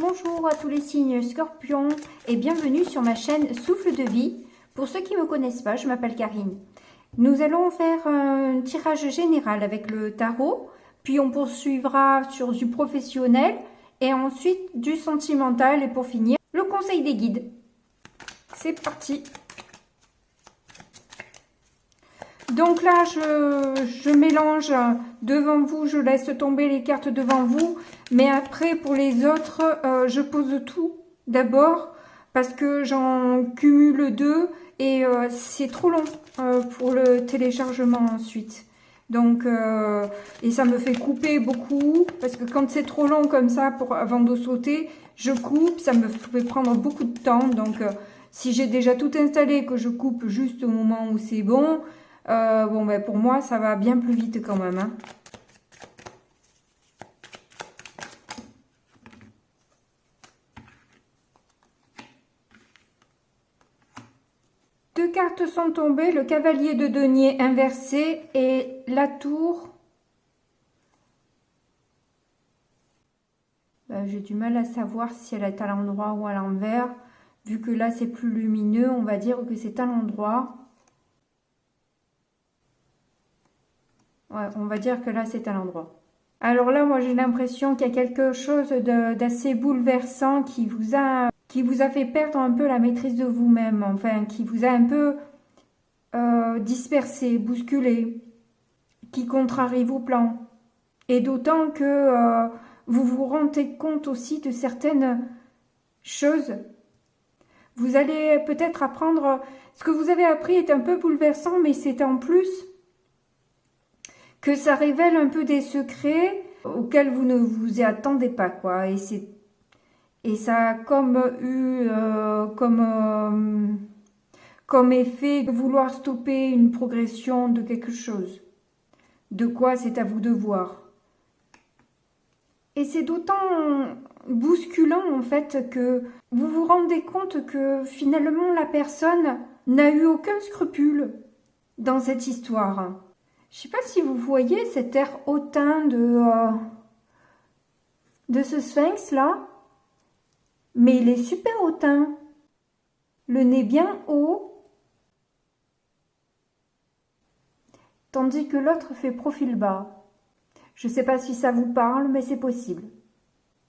Bonjour à tous les signes Scorpion et bienvenue sur ma chaîne Souffle de Vie. Pour ceux qui ne me connaissent pas, je m'appelle Karine. Nous allons faire un tirage général avec le tarot, puis on poursuivra sur du professionnel et ensuite du sentimental et pour finir, le conseil des guides. C'est parti! Donc là, je mélange devant vous, je laisse tomber les cartes devant vous. Mais après, pour les autres, je pose tout d'abord parce que j'en cumule deux et c'est trop long pour le téléchargement ensuite. Donc, et ça me fait couper beaucoup parce que quand c'est trop long comme ça avant de sauter, je coupe, ça me fait prendre beaucoup de temps. Donc, si j'ai déjà tout installé, que je coupe juste au moment où c'est bon, bon, ben pour moi, ça va bien plus vite quand même. Hein. Deux cartes sont tombées, le cavalier de denier inversé et la tour. Ben, j'ai du mal à savoir si elle est à l'endroit ou à l'envers. Vu que là, c'est plus lumineux, on va dire que c'est à l'endroit. Ouais, on va dire que là, c'est à l'endroit. Alors là, moi, j'ai l'impression qu'il y a quelque chose d'assez bouleversant qui vous a fait perdre un peu la maîtrise de vous-même. Enfin, qui vous a un peu dispersé, bousculé, qui contrarie vos plans. Et d'autant que vous vous rendez compte aussi de certaines choses. Vous allez peut-être apprendre... Ce que vous avez appris est un peu bouleversant, mais c'est en plus... que ça révèle un peu des secrets auxquels vous ne vous y attendez pas, quoi. Et ça a comme eu comme effet de vouloir stopper une progression de quelque chose. De quoi, c'est à vous de voir. Et c'est d'autant bousculant, en fait, que vous vous rendez compte que finalement, la personne n'a eu aucun scrupule dans cette histoire. Je ne sais pas si vous voyez cet air hautain de ce sphinx là, mais il est super hautain. Le nez bien haut, tandis que l'autre fait profil bas. Je ne sais pas si ça vous parle, mais c'est possible.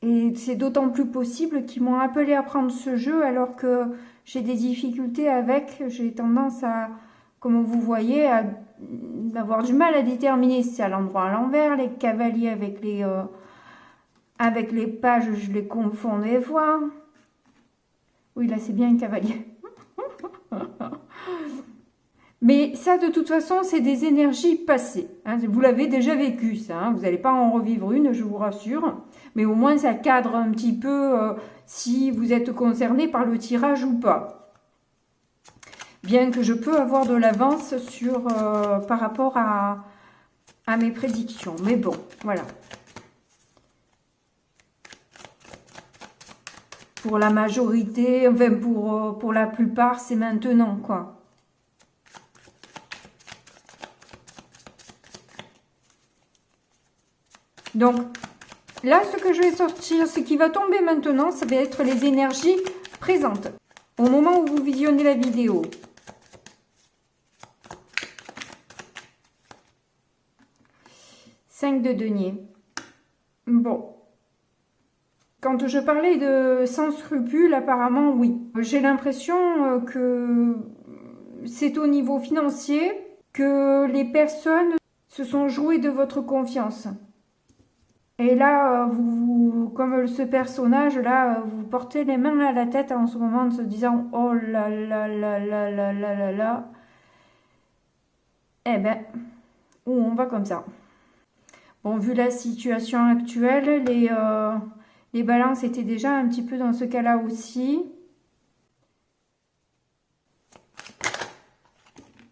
Et c'est d'autant plus possible qu'ils m'ont appelé à prendre ce jeu alors que j'ai des difficultés avec. J'ai tendance à, comme vous voyez, à avoir du mal à déterminer si c'est à l'endroit à l'envers, les cavaliers avec les pages, je les confonds des fois. Oui, là c'est bien un cavalier. Mais ça, de toute façon, c'est des énergies passées. Hein. Vous l'avez déjà vécu, ça. Hein. Vous n'allez pas en revivre une, je vous rassure. Mais au moins, ça cadre un petit peu si vous êtes concerné par le tirage ou pas. Bien que je peux avoir de l'avance sur par rapport à mes prédictions. Mais bon, voilà. Pour la majorité, enfin pour la plupart, c'est maintenant, quoi. Donc, là, ce que je vais sortir, ce qui va tomber maintenant, ça va être les énergies présentes au moment où vous visionnez la vidéo. Cinq de denier. Bon. Quand je parlais de sans scrupules, apparemment, oui. J'ai l'impression que c'est au niveau financier que les personnes se sont jouées de votre confiance. Et là, comme ce personnage-là, vous portez les mains à la tête en ce moment en se disant « Oh là là là là là là là là ». Eh ben, on va comme ça. Bon, vu la situation actuelle, les balances étaient déjà un petit peu dans ce cas-là aussi.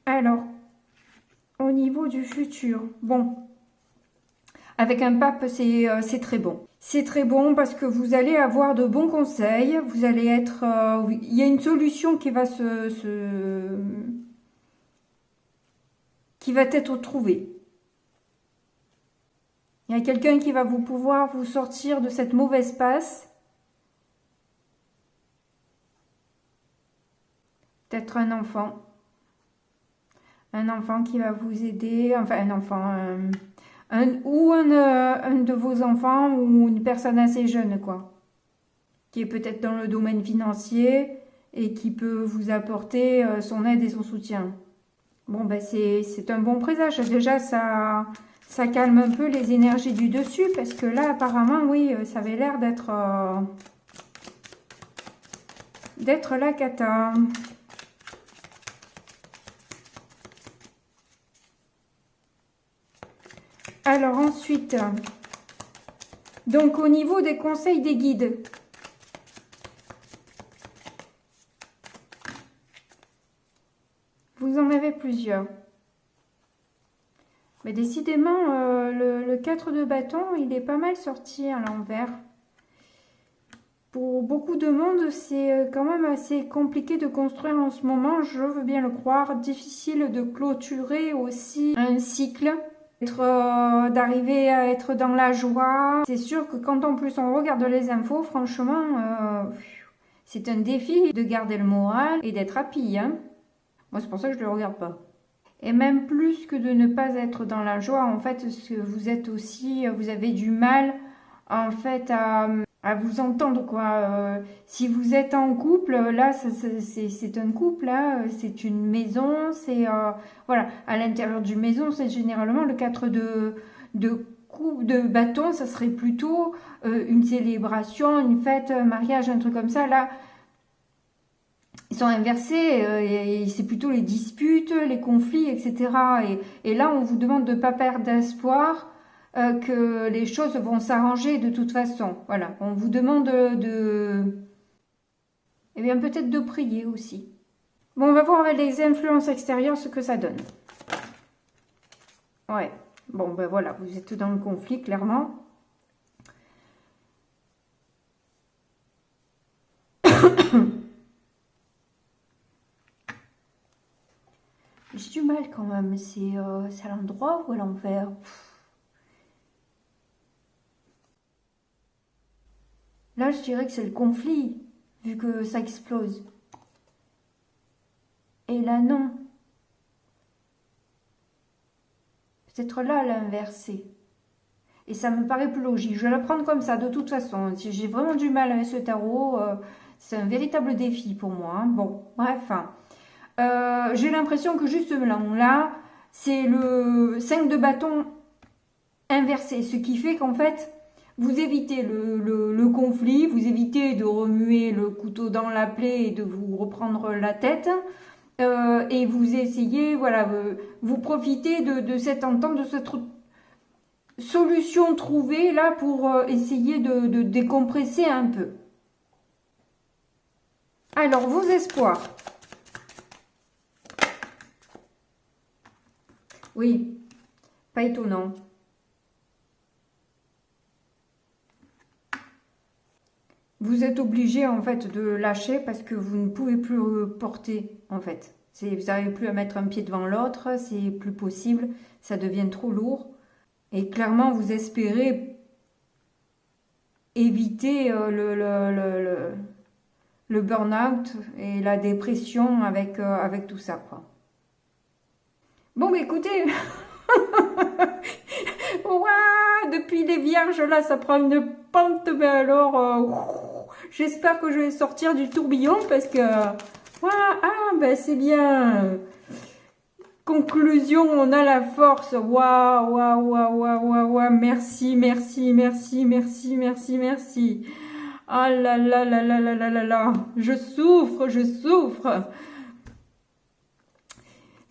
Alors, au niveau du futur, bon... Avec un pape, c'est très bon. C'est très bon parce que vous allez avoir de bons conseils. Vous allez être... il y a une solution qui va qui va être trouvée. Il y a quelqu'un qui va pouvoir vous sortir de cette mauvaise passe Peut-être un enfant. Un enfant qui va vous aider. Enfin, un enfant. Un de vos enfants ou une personne assez jeune, quoi. Qui est peut-être dans le domaine financier et qui peut vous apporter son aide et son soutien. Bon, ben c'est un bon présage. Déjà, ça calme un peu les énergies du dessus, parce que là, apparemment, oui, ça avait l'air d'être la cata. Alors ensuite, donc au niveau des conseils des guides, vous en avez plusieurs. Mais décidément, le 4 de bâton, il est pas mal sorti à l'envers. Pour beaucoup de monde, c'est quand même assez compliqué de construire en ce moment, je veux bien le croire. Difficile de clôturer aussi un cycle, d'arriver à être dans la joie. C'est sûr que quand en plus on regarde les infos, franchement, c'est un défi de garder le moral et d'être happy, hein. Moi, c'est pour ça que je ne le regarde pas. Et même plus que de ne pas être dans la joie, en fait, vous êtes aussi, vous avez du mal, en fait, à vous entendre, quoi. Si vous êtes en couple, là, c'est un couple, là, c'est une maison, voilà, à l'intérieur d'une maison, c'est généralement le 4 de bâton, ça serait plutôt une célébration, une fête, un mariage, un truc comme ça, là. Ils sont inversés, c'est plutôt les disputes, les conflits, etc. Et là, on vous demande de ne pas perdre d'espoir, que les choses vont s'arranger de toute façon. Voilà, on vous demande eh bien, peut-être de prier aussi. Bon, on va voir avec les influences extérieures ce que ça donne. Ouais, bon, ben voilà, vous êtes dans le conflit, clairement. J'ai du mal quand même, c'est à l'endroit ou à l'envers? Là, je dirais que c'est le conflit, vu que ça explose. Et là, non. Peut-être là, l'inversé. Et ça me paraît plus logique. Je vais la prendre comme ça, de toute façon. J'ai vraiment du mal avec ce tarot. C'est un véritable défi pour moi, hein. Bon, bref. J'ai l'impression que justement, là, c'est le 5 de bâton inversé. Ce qui fait qu'en fait, vous évitez le conflit, vous évitez de remuer le couteau dans la plaie et de vous reprendre la tête. Et vous essayez, voilà, vous profitez de cette entente, de cette solution trouvée là pour essayer de décompresser un peu. Alors, vos espoirs. Oui, pas étonnant. Vous êtes obligé en fait de lâcher parce que vous ne pouvez plus porter en fait. Vous n'arrivez plus à mettre un pied devant l'autre, c'est plus possible, ça devient trop lourd. Et clairement, vous espérez éviter le burn-out et la dépression avec tout ça, quoi. Bon, bah, écoutez, ouah, depuis les vierges, là, ça prend une pente, mais alors, j'espère que je vais sortir du tourbillon, parce que, ben c'est bien. Conclusion, on a la force. Waouh, waouh, waouh, waouh, waouh, waouh, merci, merci, merci, merci, merci, merci. Ah là là là là là là là là, je souffre, je souffre.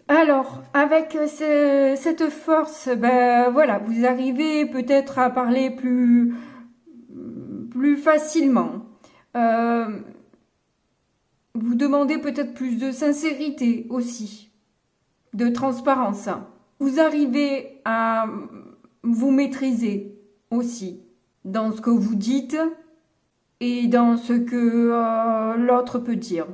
Alors, avec cette force, ben voilà, vous arrivez peut-être à parler plus facilement. Vous demandez peut-être plus de sincérité aussi, de transparence. Vous arrivez à vous maîtriser aussi dans ce que vous dites et dans ce que l'autre peut dire.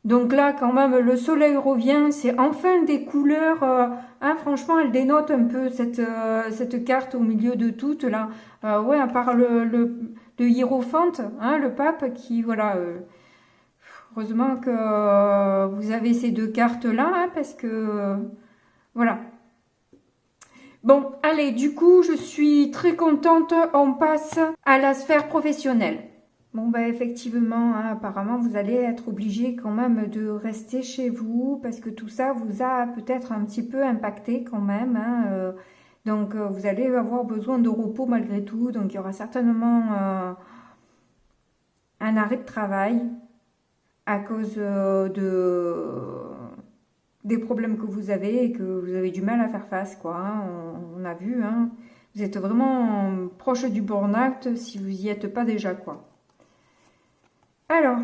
Donc là, quand même, le soleil revient, c'est enfin des couleurs. Hein, franchement, elle dénote un peu cette carte au milieu de toutes là. Ouais, à part le hiérophante, hein, le pape qui, voilà, Heureusement que vous avez ces deux cartes-là, hein, parce que voilà. Bon, allez, du coup, je suis très contente. On passe à la sphère professionnelle. Bon, bah effectivement, hein, apparemment, vous allez être obligé quand même de rester chez vous parce que tout ça vous a peut-être un petit peu impacté quand même. Hein, donc, vous allez avoir besoin de repos malgré tout. Donc, il y aura certainement un arrêt de travail à cause des problèmes que vous avez et que vous avez du mal à faire face, quoi. Hein. On a vu, hein. Vous êtes vraiment proche du burn-out si vous n'y êtes pas déjà, quoi. Alors,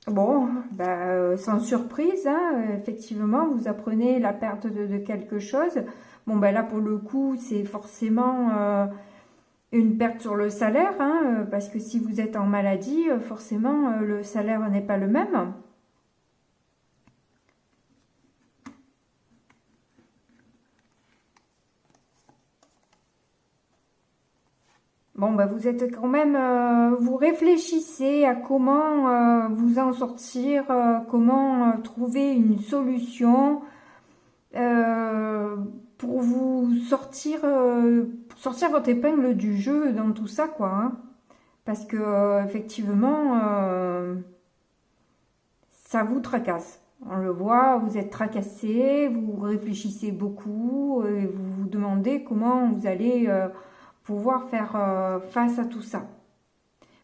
bon, bah, sans surprise, hein, effectivement, vous apprenez la perte de quelque chose. Bon, ben là, pour le coup, c'est forcément une perte sur le salaire, hein, parce que si vous êtes en maladie, forcément, le salaire n'est pas le même. Bon, bah, vous êtes quand même, vous réfléchissez à comment vous en sortir, comment trouver une solution pour vous sortir, pour sortir votre épingle du jeu dans tout ça, quoi. Hein. Parce que effectivement, ça vous tracasse. On le voit, vous êtes tracassé, vous réfléchissez beaucoup et vous vous demandez comment vous allez pouvoir faire face à tout ça.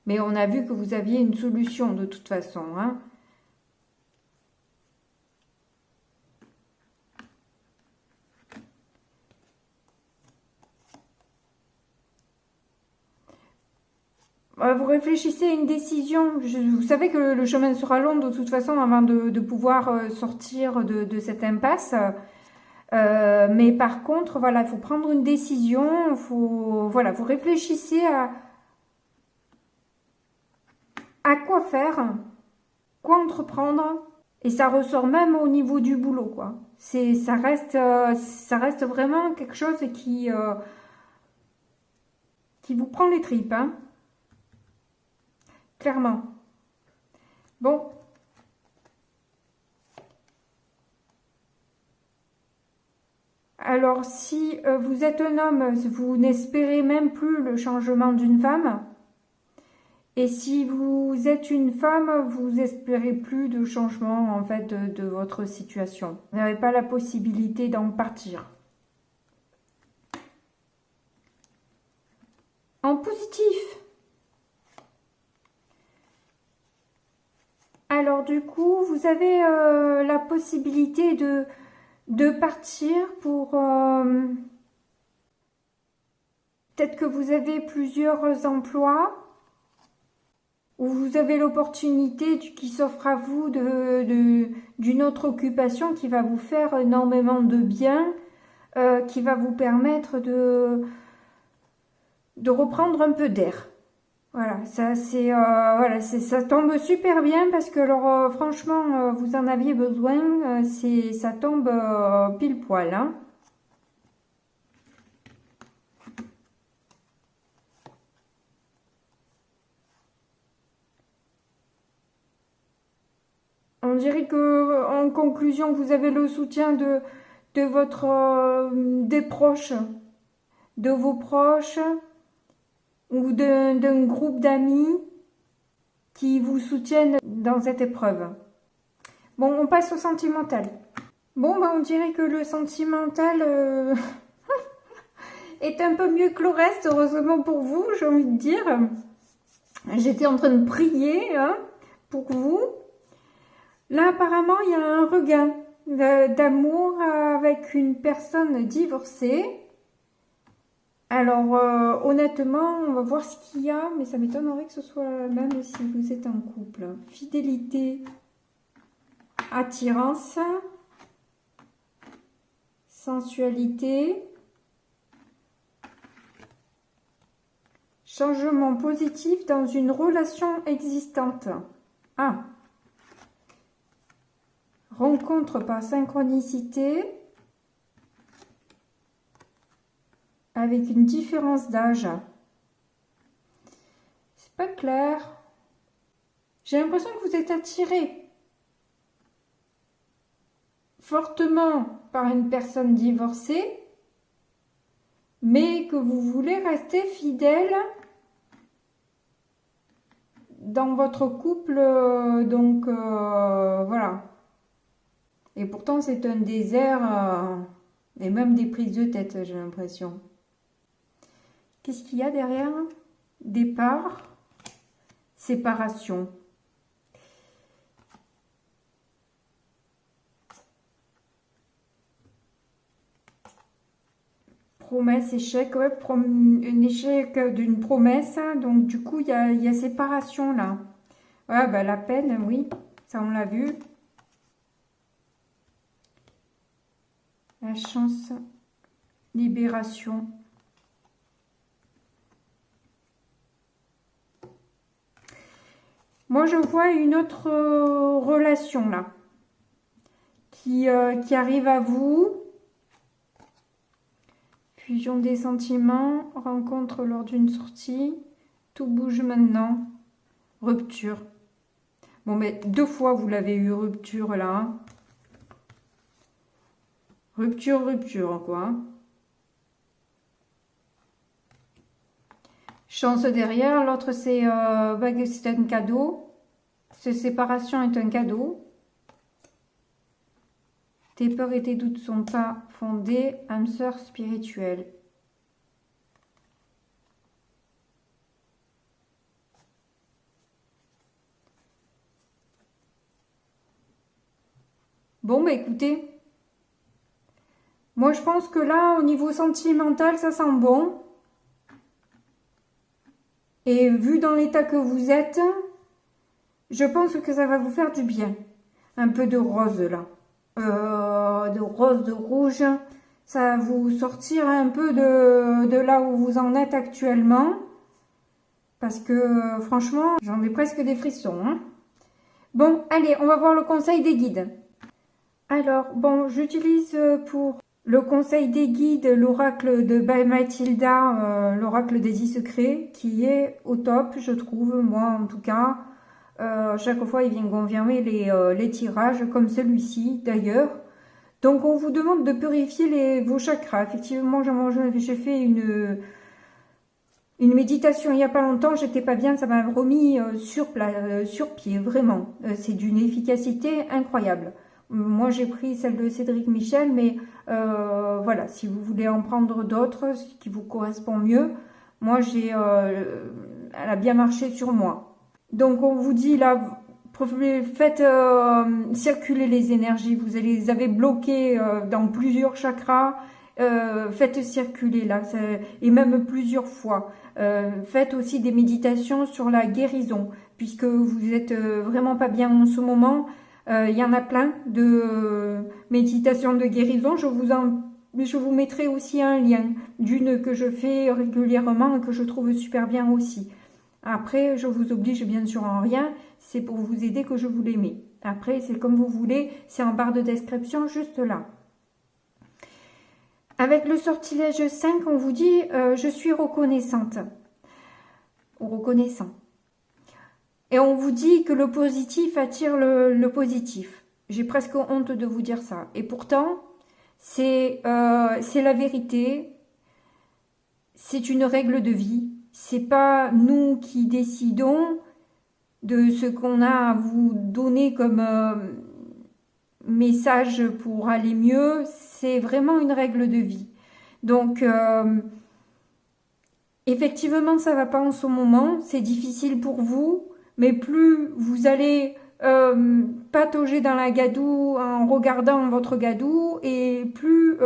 Mais on a vu que vous aviez une solution de toute façon. Hein. Vous réfléchissez à une décision. Vous savez que le chemin sera long de toute façon avant de pouvoir sortir de cette impasse. Mais par contre, voilà, il faut prendre une décision. Voilà, vous réfléchissez à quoi faire, quoi entreprendre. Et ça ressort même au niveau du boulot, quoi. Ça reste vraiment quelque chose qui vous prend les tripes, hein. Clairement. Bon. Alors, si vous êtes un homme, vous n'espérez même plus le changement d'une femme. Et si vous êtes une femme, vous espérez plus de changement, en fait, de votre situation. Vous n'avez pas la possibilité d'en partir. En positif. Alors du coup, vous avez la possibilité de partir pour... peut-être que vous avez plusieurs emplois, ou vous avez l'opportunité qui s'offre à vous d'une autre occupation qui va vous faire énormément de bien, qui va vous permettre de reprendre un peu d'air. Voilà, ça ça tombe super bien parce que alors franchement vous en aviez besoin, ça tombe pile poil, hein. On dirait que en conclusion vous avez le soutien de votre des proches, de vos proches ou d'un groupe d'amis qui vous soutiennent dans cette épreuve. Bon, on passe au sentimental. Bon, bah, on dirait que le sentimental est un peu mieux que le reste, heureusement pour vous, j'ai envie de dire. J'étais en train de prier hein, pour vous. Là, apparemment, il y a un regain d'amour avec une personne divorcée. Alors, honnêtement, on va voir ce qu'il y a, mais ça m'étonnerait que ce soit même si vous êtes en couple. Fidélité, attirance, sensualité, changement positif dans une relation existante. Ah, rencontre par synchronicité avec une différence d'âge. C'est pas clair. J'ai l'impression que vous êtes attiré fortement par une personne divorcée, mais que vous voulez rester fidèle dans votre couple, donc voilà. Et pourtant c'est un désert et même des prises de tête, j'ai l'impression. Qu'est-ce qu'il y a derrière? Départ, séparation. Promesse, échec, ouais, un échec d'une promesse, donc du coup il y a séparation là. Ouais, bah, la peine, oui, ça on l'a vu. La chance, libération. Moi je vois une autre relation là, qui arrive à vous. Fusion des sentiments, rencontre lors d'une sortie, tout bouge maintenant, rupture. Bon, mais 2 fois vous l'avez eu, rupture là. Hein. Rupture, quoi. Chance derrière, l'autre c'est un cadeau. Cette séparation est un cadeau. Tes peurs et tes doutes sont pas fondés, âme sœur spirituelle. Bon, bah écoutez, moi je pense que là, au niveau sentimental, ça sent bon. Et vu dans l'état que vous êtes, je pense que ça va vous faire du bien. Un peu de rose là. De rose, de rouge. Ça va vous sortir un peu de là où vous en êtes actuellement. Parce que franchement, j'en ai presque des frissons. Hein. Bon, allez, on va voir le conseil des guides. Alors, bon, j'utilise pour le conseil des guides l'oracle de By Mathilda, l'oracle des 10 secrets, qui est au top, je trouve, moi en tout cas. Chaque fois, il vient confirmer les tirages, comme celui-ci d'ailleurs. Donc, on vous demande de purifier vos chakras. Effectivement, j'ai fait une méditation il n'y a pas longtemps, j'étais pas bien, ça m'a remis sur pied, vraiment. C'est d'une efficacité incroyable. Moi, j'ai pris celle de Cédric Michel, mais voilà, si vous voulez en prendre d'autres, ce qui vous correspond mieux, moi, elle a bien marché sur moi. Donc, on vous dit là, faites circuler les énergies, vous les avez bloquées dans plusieurs chakras, faites circuler là, et même plusieurs fois. Faites aussi des méditations sur la guérison, puisque vous êtes vraiment pas bien en ce moment. Il y en a plein de méditations de guérison. Je vous mettrai aussi un lien d'une que je fais régulièrement et que je trouve super bien aussi. Après, je vous oblige bien sûr en rien. C'est pour vous aider que je vous les mets. Après, c'est comme vous voulez. C'est en barre de description juste là. Avec le sortilège 5, on vous dit je suis reconnaissante. Ou reconnaissant. Et on vous dit que le positif attire le positif. J'ai presque honte de vous dire ça. Et pourtant, c'est la vérité. C'est une règle de vie. C'est pas nous qui décidons de ce qu'on a à vous donner comme message pour aller mieux. C'est vraiment une règle de vie. Donc, effectivement, ça va pas en ce moment. C'est difficile pour vous. Mais plus vous allez patauger dans la gadoue en regardant votre gadoue, et plus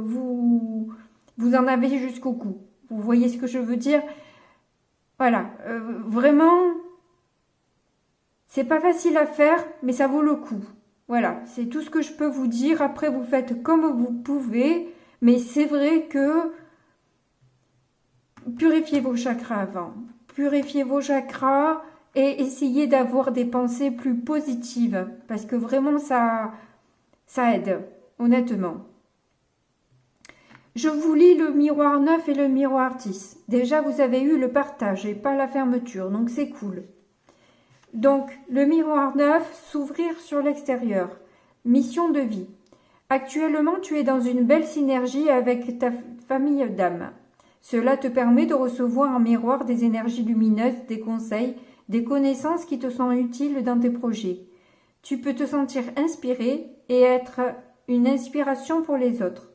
vous en avez jusqu'au cou. Vous voyez ce que je veux dire? Voilà, vraiment, c'est pas facile à faire, mais ça vaut le coup. Voilà, c'est tout ce que je peux vous dire. Après, vous faites comme vous pouvez, mais c'est vrai que purifiez vos chakras avant. Purifiez vos chakras. Et essayez d'avoir des pensées plus positives, parce que vraiment ça aide, honnêtement. Je vous lis le miroir 9 et le miroir 10. Déjà, vous avez eu le partage et pas la fermeture, donc c'est cool. Donc, le miroir neuf, s'ouvrir sur l'extérieur. Mission de vie. Actuellement, tu es dans une belle synergie avec ta famille d'âmes. Cela te permet de recevoir en miroir des énergies lumineuses, des conseils, des connaissances qui te sont utiles dans tes projets. Tu peux te sentir inspiré et être une inspiration pour les autres.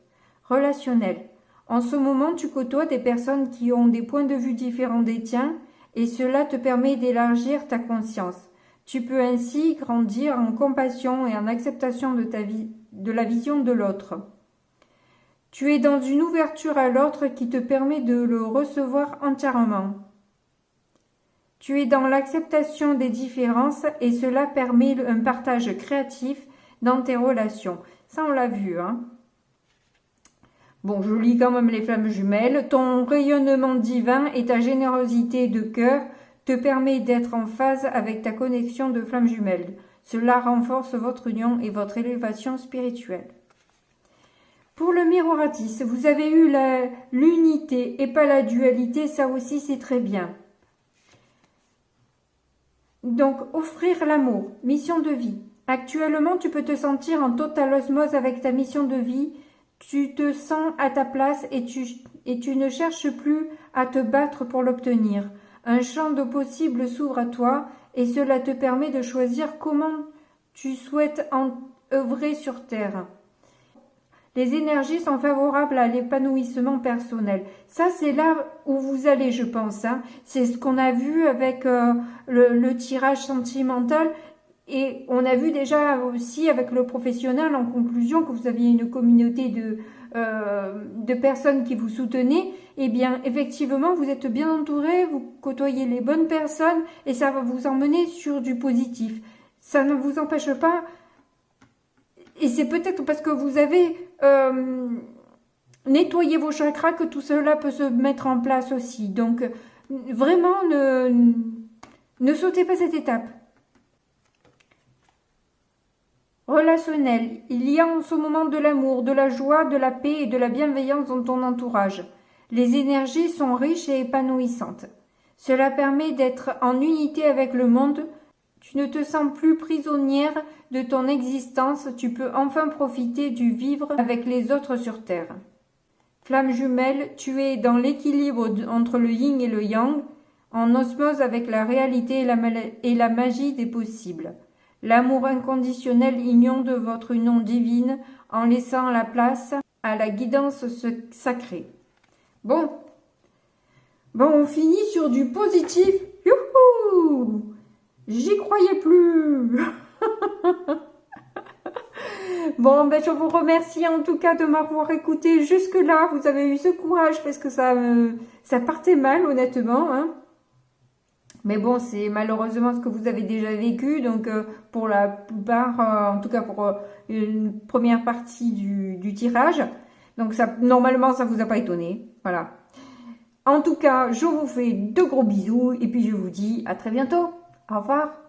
Relationnel. En ce moment, tu côtoies des personnes qui ont des points de vue différents des tiens et cela te permet d'élargir ta conscience. Tu peux ainsi grandir en compassion et en acceptation de la vision de l'autre. Tu es dans une ouverture à l'autre qui te permet de le recevoir entièrement. Tu es dans l'acceptation des différences et cela permet un partage créatif dans tes relations. Ça, on l'a vu, hein. Bon, je lis quand même les flammes jumelles. Ton rayonnement divin et ta générosité de cœur te permet d'être en phase avec ta connexion de flammes jumelles. Cela renforce votre union et votre élévation spirituelle. Pour le miroiratis, vous avez eu l'unité et pas la dualité, ça aussi c'est très bien. Donc, offrir l'amour, mission de vie. Actuellement, tu peux te sentir en totale osmose avec ta mission de vie. Tu te sens à ta place et tu ne cherches plus à te battre pour l'obtenir. Un champ de possibles s'ouvre à toi et cela te permet de choisir comment tu souhaites œuvrer sur Terre. Les énergies sont favorables à l'épanouissement personnel. Ça, c'est là où vous allez, je pense. Hein. C'est ce qu'on a vu avec le tirage sentimental. Et on a vu déjà aussi avec le professionnel en conclusion que vous aviez une communauté de personnes qui vous soutenaient. Eh bien, effectivement, vous êtes bien entouré, vous côtoyez les bonnes personnes et ça va vous emmener sur du positif. Ça ne vous empêche pas. Et c'est peut-être parce que vous avez nettoyé vos chakras que tout cela peut se mettre en place aussi. Donc, vraiment, ne sautez pas cette étape. Relationnel. Il y a en ce moment de l'amour, de la joie, de la paix et de la bienveillance dans ton entourage. Les énergies sont riches et épanouissantes. Cela permet d'être en unité avec le monde. Tu ne te sens plus prisonnière de ton existence. Tu peux enfin profiter du vivre avec les autres sur Terre. Flamme jumelle, tu es dans l'équilibre entre le yin et le yang, en osmose avec la réalité et la magie des possibles. L'amour inconditionnel inonde votre union divine en laissant la place à la guidance sacrée. Bon, on finit sur du positif. Youhou! J'y croyais plus. Bon, je vous remercie en tout cas de m'avoir écouté jusque-là. Vous avez eu ce courage parce que ça partait mal, honnêtement, hein. Mais bon, c'est malheureusement ce que vous avez déjà vécu. Donc, pour la plupart, en tout cas pour une première partie du tirage. Donc, normalement, ça vous a pas étonné. Voilà. En tout cas, je vous fais de gros bisous. Et puis, je vous dis à très bientôt. Au revoir.